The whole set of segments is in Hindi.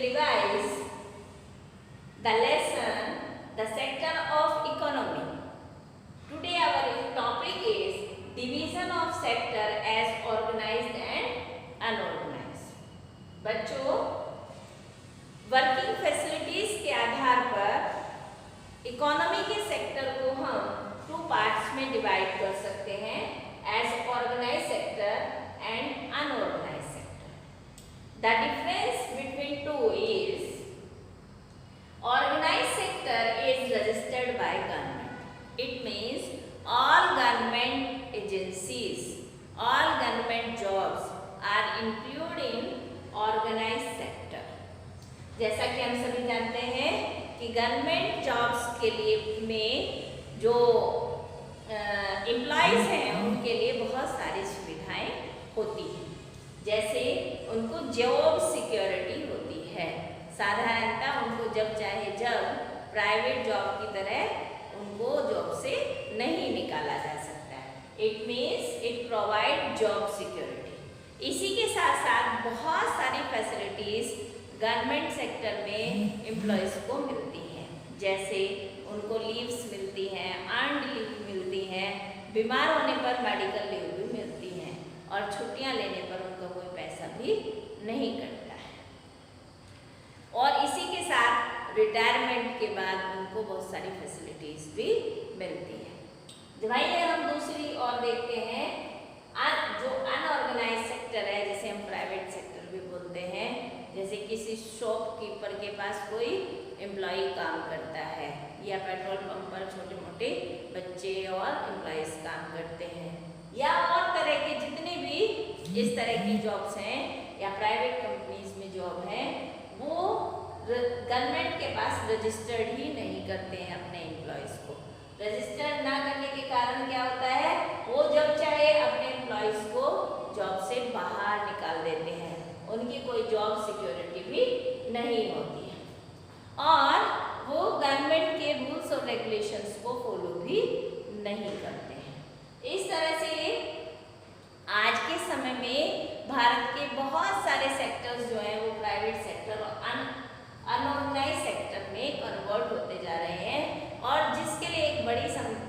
revise the lesson, the sector of economy. Today our topic is division of sector as organized and unorganized. बच्चों, वर्किंग फैसिलिटीज के आधार पर इकोनॉमी के सेक्टर को हम टू पार्ट्स में डिवाइड कर सकते हैं, as organized sector and unorganized sector. The difference between two is organized sector is registered by government. It means all government agencies, all government jobs are included in organized sector. जैसा कि हम सभी जानते हैं कि गवर्नमेंट जॉब्स के लिए में जो एम्प्लॉयज हैं उनके लिए बहुत सारी सुविधाएं होती हैं. जैसे उनको जॉब सिक्योरिटी होती है, साधारणतः उनको जब चाहे जब प्राइवेट जॉब की तरह उनको जॉब से नहीं निकाला जा सकता है. It means it provide job security. इसी के साथ साथ बहुत सारी फैसिलिटीज गवर्नमेंट सेक्टर में एम्प्लॉयज़ को मिलती हैं. जैसे उनको लीव्स मिलती हैं, अर्नड लीव मिलती हैं, बीमार होने पर मेडिकल लीव भी मिलती हैं और छुट्टियां लेने पर उनका कोई पैसा भी नहीं कटता. और इसी के साथ रिटायरमेंट के बाद उनको बहुत सारी फैसिलिटीज भी मिलती है. भाई हम दूसरी और देखते हैं जो अनऑर्गेनाइज सेक्टर है, जिसे हम प्राइवेट सेक्टर भी बोलते हैं. जैसे किसी शॉपकीपर के पास कोई एम्प्लॉय काम करता है, या पेट्रोल पंप पर छोटे मोटे बच्चे और एम्प्लॉयज काम करते हैं, या और तरह के जितने भी इस तरह की जॉब्स हैं या प्राइवेट कंपनीज में जॉब है, वो गवर्नमेंट के पास रजिस्टर्ड ही नहीं करते हैं अपने एम्प्लॉयज़ को. रजिस्टर्ड ना करने के कारण क्या होता है, वो जब चाहे अपने एम्प्लॉयज़ को जॉब से बाहर निकाल देते हैं. उनकी कोई जॉब सिक्योरिटी भी नहीं होती है और वो गवर्नमेंट के रूल्स और रेगुलेशंस को फॉलो भी नहीं करते हैं. इस तरह से आज के समय में भारत के बहुत सारे सेक्टर्स जो हैं वो प्राइवेट सेक्टर और अनऑर्गेनाइज सेक्टर में कन्वर्ट होते जा रहे हैं, और जिसके लिए एक बड़ी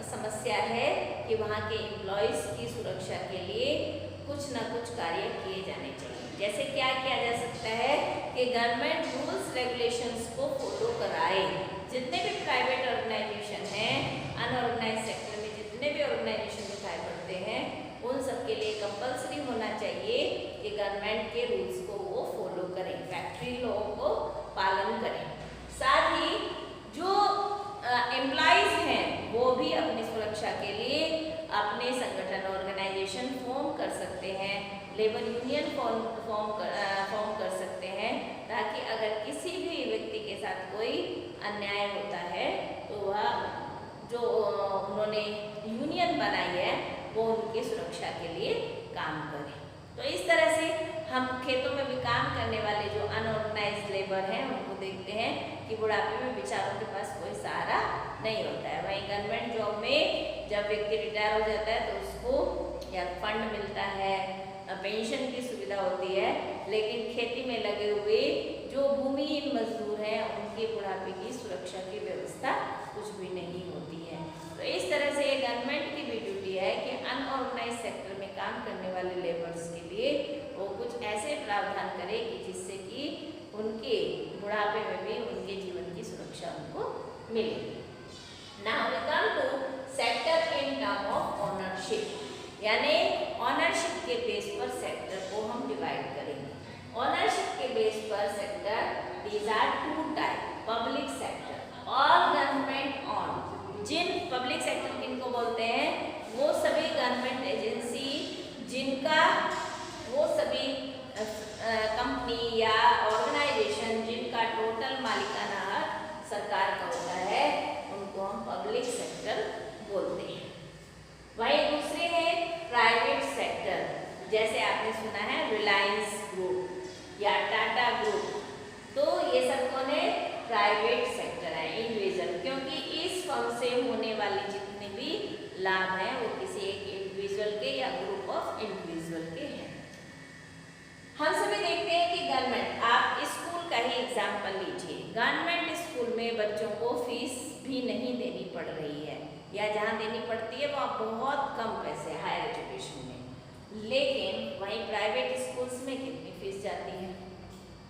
समस्या है कि वहाँ के एम्प्लॉयज़ की सुरक्षा के लिए कुछ न कुछ कार्य किए जाने चाहिए. जैसे क्या किया जा सकता है कि गवर्नमेंट रूल्स रेगुलेशंस को फॉलो कराए. जितने भी प्राइवेट ऑर्गेनाइजेशन हैं, अनऑर्गेनाइज सेक्टर में जितने भी ऑर्गेनाइजेशन दिखाई पड़ते हैं, उन सब के लिए कंपल्सरी होना चाहिए कि गवर्नमेंट के रूल्स को वो फॉलो करें, फैक्ट्री लॉ को पालन करें. साथ ही जो एम्प्लॉयज़ हैं वो भी अपनी सुरक्षा के लिए अपने संगठन ऑर्गेनाइजेशन फॉर्म कर सकते हैं, लेबर यूनियन फॉर्म कर सकते हैं, ताकि अगर किसी भी व्यक्ति के साथ कोई अन्याय होता है तो वह जो उन्होंने यूनियन बनाई है वो उनकी सुरक्षा के लिए काम करे. तो इस तरह से हम खेतों में भी काम करने वाले जो अनऑर्गेनाइज लेबर हैं उनको देखते हैं कि बुढ़ापे में बेचारों के पास कोई सहारा नहीं होता है. वहीं गवर्नमेंट जॉब में जब व्यक्ति रिटायर हो जाता है तो उसको या फंड मिलता है, पेंशन की सुविधा होती है, लेकिन खेती में लगे हुए जो भूमिहीन मजदूर हैं उनके बुढ़ापे की सुरक्षा की व्यवस्था कुछ भी नहीं होती है. तो इस तरह से गवर्नमेंट की भी ड्यूटी है कि अनऑर्गेनाइज सेक्टर में काम करने वाले लेबर्स के लिए वो कुछ ऐसे प्रावधान करे कि जिससे कि उनके बुढ़ापे में भी उनके जीवन की सुरक्षा उनको मिले. Now we come to sector in term of ownership, यानी ऑनरशिप के बेस पर सेक्टर को हम डिवाइड करेंगे. ऑनरशिप के बेस पर sector, these are two type. Public sector, all government own. जिन पब्लिक सेक्टर किनको बोलते हैं, वो सभी गवर्नमेंट एजेंसी जिनका वो सभी कंपनी या ऑर्गेनाइजेशन जिनका टोटल मालिकाना हक सरकार का होता है, उनको हम पब्लिक सेक्टर बोलते हैं. वहीं दूसरे हैं प्राइवेट सेक्टर. जैसे आपने सुना है रिलायंस ग्रुप या टाटा ग्रुप, तो ये सब कौन है, प्राइवेट सेक्टर है, इंडिविजुअल. क्योंकि इस फर्म से होने वाले जितने भी लाभ हैं वो किसी एक इंडिविजुअल के या ग्रुप ऑफ इंडिविजुअल के हैं. हम सभी देखते हैं कि गवर्नमेंट, आप स्कूल का ही एग्जाम्पल लीजिए, गवर्नमेंट स्कूल में बच्चों को फीस भी नहीं देनी पड़ रही है, या जहाँ देनी पड़ती है वहाँ बहुत कम पैसे हायर एजुकेशन में, लेकिन वहीं प्राइवेट स्कूल्स में कितनी फीस जाती है।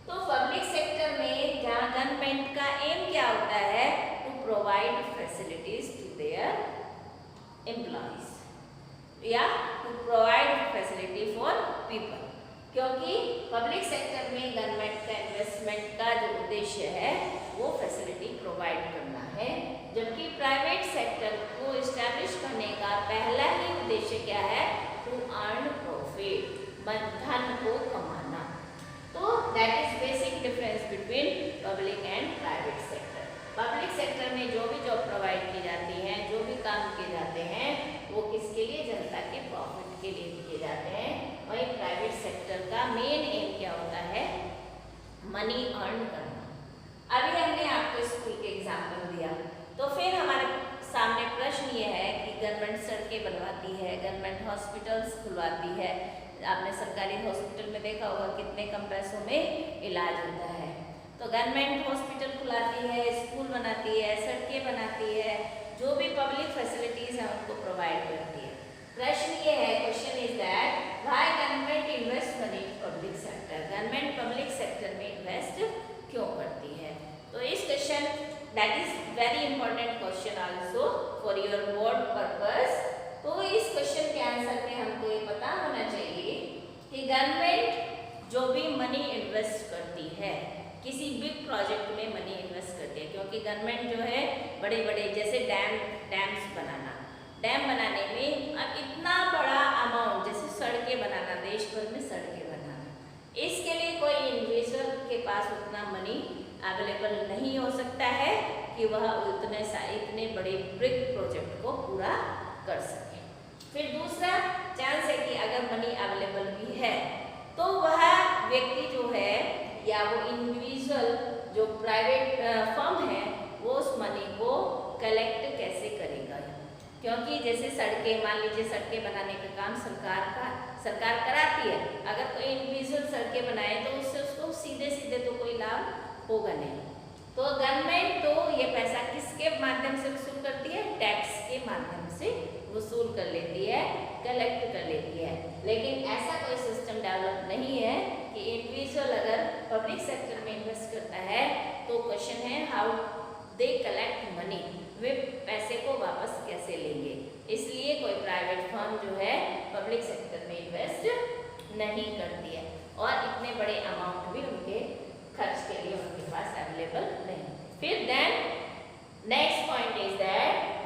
तो पब्लिक सेक्टर में जहाँ गवर्नमेंट का एम क्या होता है, to provide facilities to their employees या to provide facility for people, क्योंकि पब्लिक सेक्टर में गवर्नमेंट का इन्वेस्टमेंट का जो उद्देश्य है वो फैसिलिटी प्रोवाइड करना है, जबकि प्राइवेट सेक्टर को इस्टेब्लिश करने का पहला ही उद्देश्य क्या है, टू अर्न प्रॉफिट, धन को कमाना। तो that is basic difference between public and private sector. Public sector में जो भी जॉब प्रोवाइड की जाती हैं, जो भी काम किए जाते हैं, वो किसके लिए, जनता के प्रॉफिट के लिए किए जाते हैं। वही प्राइवेट सेक्टर का मेन एम क्या होता है, मनी अर्न करना। अभी हमने आपको स्कूल के एग्जाम्पल दिया, तो फिर हमारे सामने प्रश्न ये है कि गवर्नमेंट सड़कें बनवाती है, गवर्नमेंट हॉस्पिटल्स खुलवाती है, आपने सरकारी हॉस्पिटल में देखा होगा कितने कम पैसों में इलाज होता है। तो गवर्नमेंट हॉस्पिटल खुलाती है, स्कूल बनाती है, सड़कें बनाती है, जो भी पब्लिक फैसिलिटीज हैं उनको प्रोवाइड करती है। प्रश्न ये है, question is that why government invest money in public sector, government public sector में इन्वेस्ट क्यों करती है। तो इस question that is very important question also for your board purpose. तो इस क्वेश्चन के आंसर में हमको ये पता होना चाहिए कि गवर्नमेंट जो भी मनी इन्वेस्ट करती है, किसी बिग प्रोजेक्ट में मनी इन्वेस्ट करती है, क्योंकि गवर्नमेंट जो है बड़े बड़े जैसे डैम्स बनाना, डैम बनाने में अब इतना बड़ा अमाउंट, जैसे सड़कें बनाना, देश भर में सड़कें बनाना, इसके लिए कोई इंडिविजुअल के पास उतना मनी अवेलेबल नहीं हो सकता है कि वह इतने बड़े बिग प्रोजेक्ट को पूरा कर सके। फिर दूसरा चांस है कि अगर मनी अवेलेबल भी है तो वह व्यक्ति जो है या वो इंडिविजुअल जो प्राइवेट फर्म है वो उस मनी को कलेक्ट कैसे करेगा, क्योंकि जैसे सड़कें, मान लीजिए सड़कें बनाने का काम सरकार कराती है, अगर कोई इंडिविजुअल सड़कें बनाए तो उससे उसको सीधे सीधे तो कोई लाभ होगा नहीं। तो गवर्नमेंट तो ये पैसा किसके माध्यम से वसूल करती है, टैक्स के माध्यम से वसूल कर लेती है, कलेक्ट कर लेती है। लेकिन ऐसा कोई सिस्टम डेवलप नहीं है कि इंडिविजुअल अगर पब्लिक सेक्टर में इन्वेस्ट करता है तो क्वेश्चन है हाउ दे कलेक्ट मनी, वे पैसे को वापस कैसे लेंगे। इसलिए कोई प्राइवेट फर्म जो है पब्लिक सेक्टर में इन्वेस्ट नहीं करती है और इतने बड़े अमाउंट भी उनके खर्च के लिए उनके पास अवेलेबल नहीं। फिर then next point is that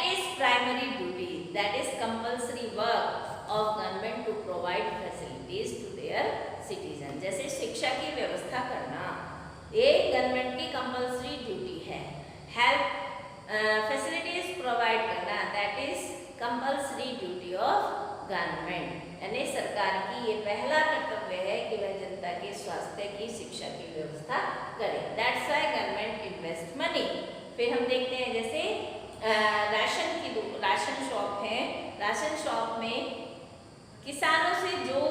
is primary duty, that is compulsory work of government to provide facilities to their citizen. जैसे शिक्षा की व्यवस्था करना, ये गवर्नमेंट की कंपल्सरी ड्यूटी है। हेल्थ फैसिलिटीज प्रोवाइड करना, that is compulsory duty of government, यानी सरकार की ये पहला कर्तव्य है कि वह जनता के स्वास्थ्य की, शिक्षा की व्यवस्था करे। That's why government invest money. फिर हम देखते हैं जैसे राशन शॉप है, राशन शॉप में किसानों से जो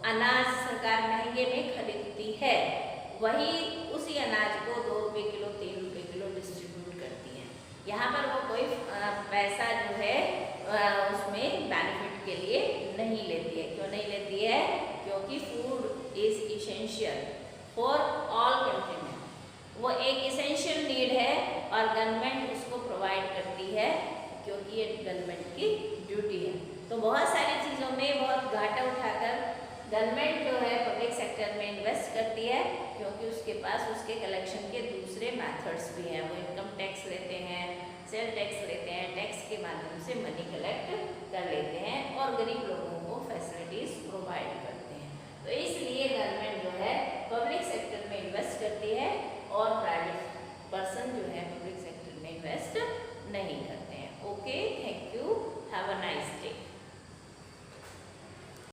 अनाज सरकार महंगे में खरीदती है वही उसी अनाज को 2 रुपये किलो, 3 रुपये किलो डिस्ट्रीब्यूट करती है। यहाँ पर वो कोई पैसा जो है उसमें बेनिफिट के लिए नहीं लेती है। क्यों नहीं लेती है? क्योंकि food is essential for all countrymen, वो एक इसेंशियल नीड है और गवर्नमेंट उसको प्रोवाइड करती है क्योंकि ये गवर्नमेंट की ड्यूटी है। तो बहुत सारी चीज़ों में बहुत घाटा उठाकर गवर्नमेंट जो है पब्लिक सेक्टर में इन्वेस्ट करती है, क्योंकि उसके पास उसके कलेक्शन के दूसरे मेथड्स भी हैं। वो इनकम टैक्स लेते हैं, सेल टैक्स लेते हैं, टैक्स के माध्यम से मनी कलेक्ट कर लेते हैं और गरीब लोगों को फैसिलिटीज प्रोवाइड करते हैं। तो इसलिए गवर्नमेंट जो है पब्लिक सेक्टर